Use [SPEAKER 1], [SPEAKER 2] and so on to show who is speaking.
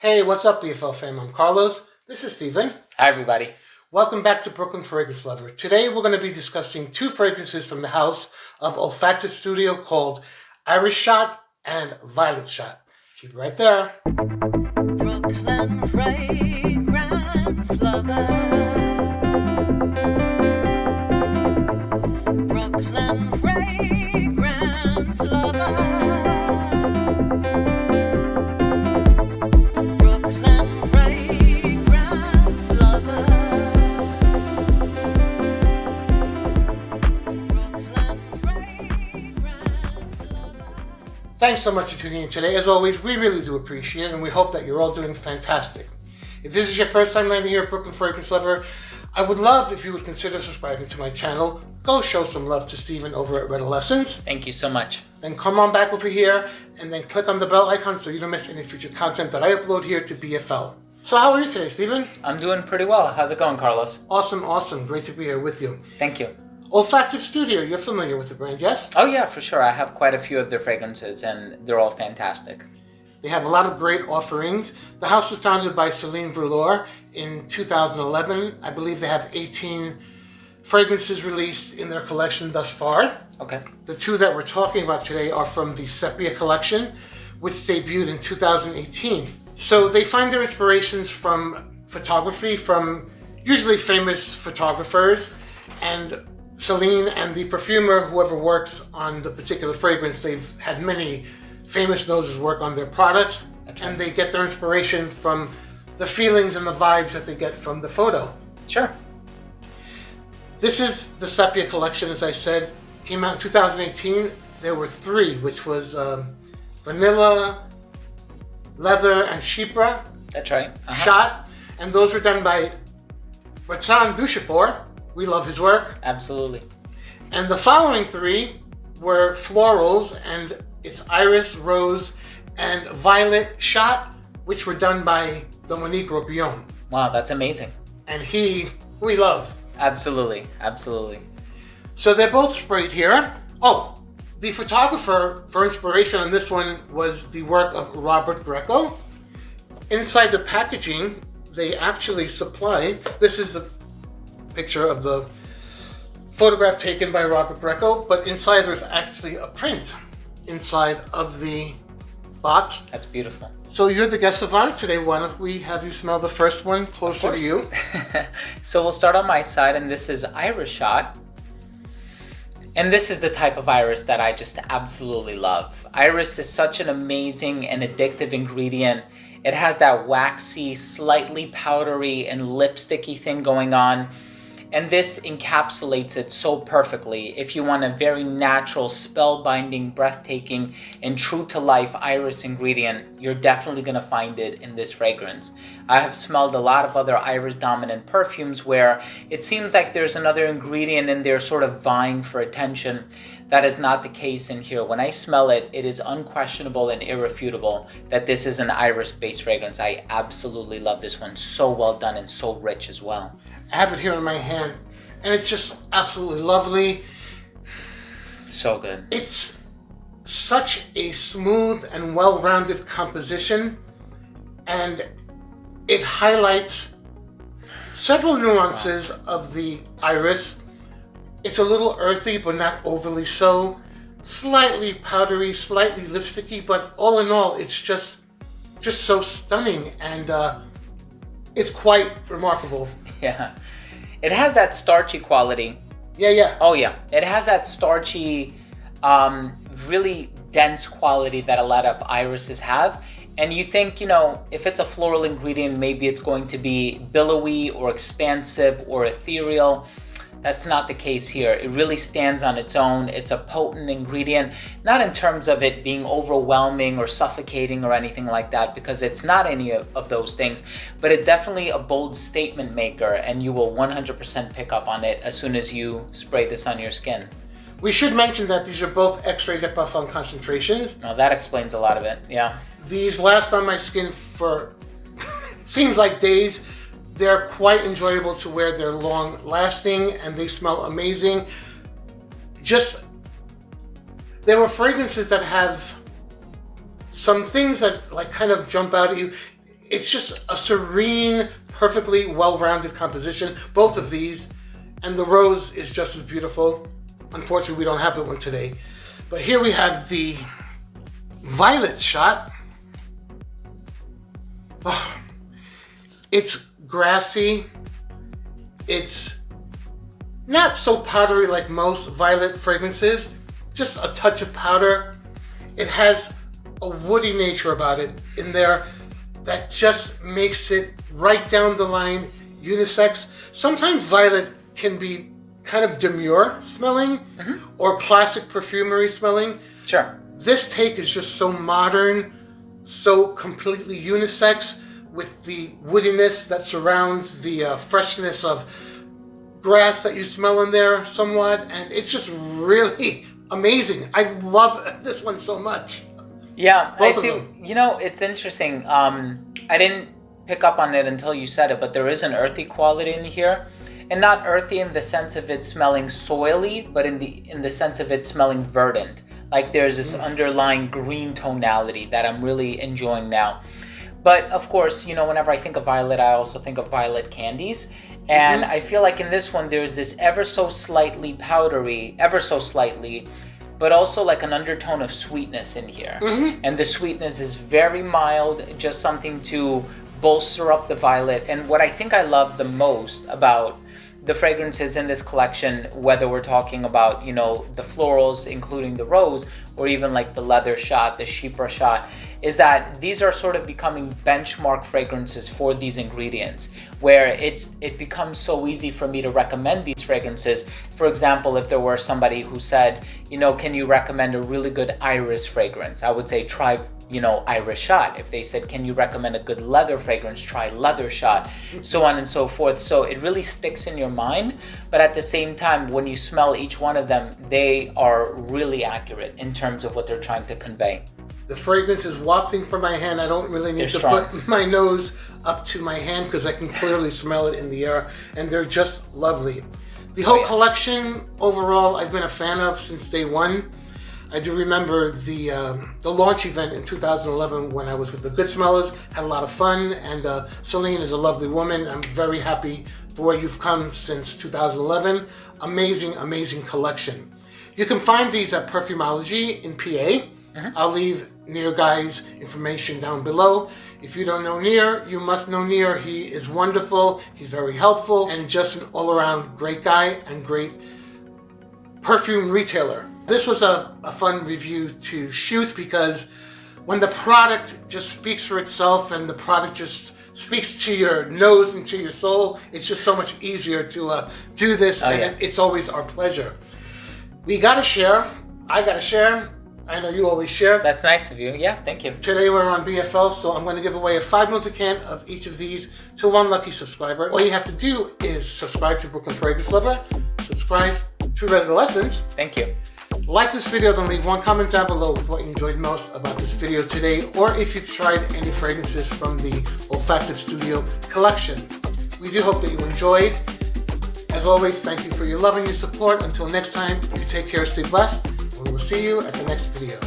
[SPEAKER 1] Hey, what's up, BFL fam? I'm Carlos. This is Steven.
[SPEAKER 2] Hi, everybody.
[SPEAKER 1] Welcome back to Brooklyn Fragrance Lover. Today we're going to be discussing two fragrances from the house of Olfactive Studio called Iris Shot and Violet Shot. Keep it right there.
[SPEAKER 3] Brooklyn Fragrance Lover. Brooklyn Fragrance Lover.
[SPEAKER 1] Thanks so much for tuning in today. As always, we really do appreciate it, and we hope that you're all doing fantastic. If this is your first time landing here at Brooklyn Fragrance Lover, I would love if you would consider subscribing to my channel. Go show some love to Steven over at Redolessence.
[SPEAKER 2] Thank you so much.
[SPEAKER 1] Then come on back over here and then click on the bell icon so you don't miss any future content that I upload here to BFL. So how are you today, Steven?
[SPEAKER 2] I'm doing pretty well. How's it going, Carlos?
[SPEAKER 1] Awesome. Great to be here with you.
[SPEAKER 2] Thank you.
[SPEAKER 1] Olfactive Studio, you're familiar with the brand, yes?
[SPEAKER 2] Oh yeah, for sure. I have quite a few of their fragrances and they're all fantastic.
[SPEAKER 1] They have a lot of great offerings. The house was founded by Celine Verlour in 2011. I believe they have 18 fragrances released in their collection thus far.
[SPEAKER 2] Okay.
[SPEAKER 1] The two that we're talking about today are from the Sepia Collection, which debuted in 2018. So they find their inspirations from photography, from usually famous photographers, and Celine and the perfumer, whoever works on the particular fragrance, they've had many famous noses work on their products, and they get their inspiration from the feelings and the vibes that they get from the photo.
[SPEAKER 2] Sure.
[SPEAKER 1] This is the Sepia Collection, as I said, came out in 2018. There were three, which was Vanilla, Leather, and Chypre.
[SPEAKER 2] That's right.
[SPEAKER 1] Shot, and those were done by Bertrand Duchefort. We love his work.
[SPEAKER 2] Absolutely.
[SPEAKER 1] And the following three were florals, and it's Iris, Rose, and Violet Shot, which were done by Dominique Ropillon.
[SPEAKER 2] Wow, that's amazing.
[SPEAKER 1] And we love.
[SPEAKER 2] Absolutely.
[SPEAKER 1] So they're both sprayed here. Oh, the photographer for inspiration on this one was the work of Robert Greco. Inside the packaging, they actually supply, this is the picture of the photograph taken by Robert Greco, but inside there's actually a print inside of the box.
[SPEAKER 2] That's beautiful.
[SPEAKER 1] So you're the guest of honor today. Why don't we have you smell the first one closer to you?
[SPEAKER 2] So we'll start on my side, and this is Iris Shot. And this is the type of iris that I just absolutely love. Iris is such an amazing and addictive ingredient. It has that waxy, slightly powdery and lipsticky thing going on. And this encapsulates it so perfectly. If you want a very natural, spellbinding, breathtaking, and true-to-life iris ingredient, you're definitely going to find it in this fragrance. I have smelled a lot of other iris-dominant perfumes where it seems like there's another ingredient in there sort of vying for attention. That is not the case in here. When I smell it, it is unquestionable and irrefutable that this is an iris-based fragrance. I absolutely love this one. So well done and so rich as well.
[SPEAKER 1] I have it here in my hand, and it's just absolutely lovely.
[SPEAKER 2] So good.
[SPEAKER 1] It's such a smooth and well-rounded composition, and it highlights several nuances of the iris. It's a little earthy, but not overly so. Slightly powdery, slightly lipsticky, but all in all, it's just so stunning, and it's quite remarkable.
[SPEAKER 2] Yeah. It has that starchy quality.
[SPEAKER 1] Yeah.
[SPEAKER 2] Oh yeah. It has that starchy, really dense quality that a lot of irises have. And you think, if it's a floral ingredient, maybe it's going to be billowy or expansive or ethereal. That's not the case here. It really stands on its own. It's a potent ingredient, not in terms of it being overwhelming or suffocating or anything like that, because it's not any of those things, but it's definitely a bold statement maker, and you will 100% pick up on it as soon as you spray this on your skin.
[SPEAKER 1] We should mention that these are both X-ray de parfum concentrations.
[SPEAKER 2] Now that explains a lot of it, yeah.
[SPEAKER 1] These last on my skin for seems like days. They're quite enjoyable to wear. They're long lasting and they smell amazing. There were fragrances that have some things that kind of jump out at you. It's just a serene, perfectly well-rounded composition, both of these. And the rose is just as beautiful. Unfortunately, we don't have that one today. But here we have the violet shot. Oh, it's grassy. It's not so powdery like most violet fragrances, just a touch of powder. It has a woody nature about it in there that just makes it right down the line unisex. Sometimes violet can be kind of demure smelling or classic perfumery smelling.
[SPEAKER 2] Sure.
[SPEAKER 1] This take is just so modern, so completely unisex with the woodiness that surrounds the freshness of grass that you smell in there somewhat, and it's just really amazing. I love this one so much.
[SPEAKER 2] Yeah,
[SPEAKER 1] Both
[SPEAKER 2] I
[SPEAKER 1] of
[SPEAKER 2] see.
[SPEAKER 1] them.
[SPEAKER 2] You know, it's interesting. I didn't pick up on it until you said it, but there is an earthy quality in here. And not earthy in the sense of it smelling soily, but in the sense of it smelling verdant. Like there's this underlying green tonality that I'm really enjoying now. But of course, you know, whenever I think of violet, I also think of violet candies. And I feel like in this one, there's this ever so slightly powdery, ever so slightly, but also like an undertone of sweetness in here. And the sweetness is very mild, just something to bolster up the violet. And what I think I love the most about the fragrances in this collection, whether we're talking about, you know, the florals, including the rose, or even like the leather shot, the chypre shot, is that these are sort of becoming benchmark fragrances for these ingredients, where it becomes so easy for me to recommend these fragrances. For example, if there were somebody who said, you know, can you recommend a really good iris fragrance? I would say try, you know, iris shot. If they said, can you recommend a good leather fragrance? Try leather shot, so on and so forth. So it really sticks in your mind, but at the same time, when you smell each one of them, they are really accurate in terms of what they're trying to convey.
[SPEAKER 1] The fragrance is wafting from my hand. I don't really need
[SPEAKER 2] They're
[SPEAKER 1] to
[SPEAKER 2] strong.
[SPEAKER 1] put my nose up to my hand because I can clearly smell it in the air, and they're just lovely. The whole collection overall, I've been a fan of since day one. I do remember the launch event in 2011 when I was with the Good Smellers, had a lot of fun, and Celine is a lovely woman. I'm very happy for where you've come since 2011. Amazing, amazing collection. You can find these at Perfumology in PA. I'll leave Nir Guy's information down below. If you don't know Nir, you must know Nir. He is wonderful, he's very helpful, and just an all-around great guy and great perfume retailer. This was a fun review to shoot because when the product just speaks for itself and the product just speaks to your nose and to your soul, it's just so much easier to do this, it's always our pleasure. We gotta share. I gotta share. I know you always share.
[SPEAKER 2] That's nice of you. Yeah, thank you.
[SPEAKER 1] Today we're on BFL, so I'm going to give away a 5ml can of each of these to one lucky subscriber. All you have to do is subscribe to Brooklyn Fragrance Lover, subscribe to Redolessence.
[SPEAKER 2] Thank you.
[SPEAKER 1] Like this video, then leave one comment down below with what you enjoyed most about this video today, or if you've tried any fragrances from the Olfactive Studio collection. We do hope that you enjoyed. As always, thank you for your love and your support. Until next time, you take care, stay blessed, and we will see you at the next video.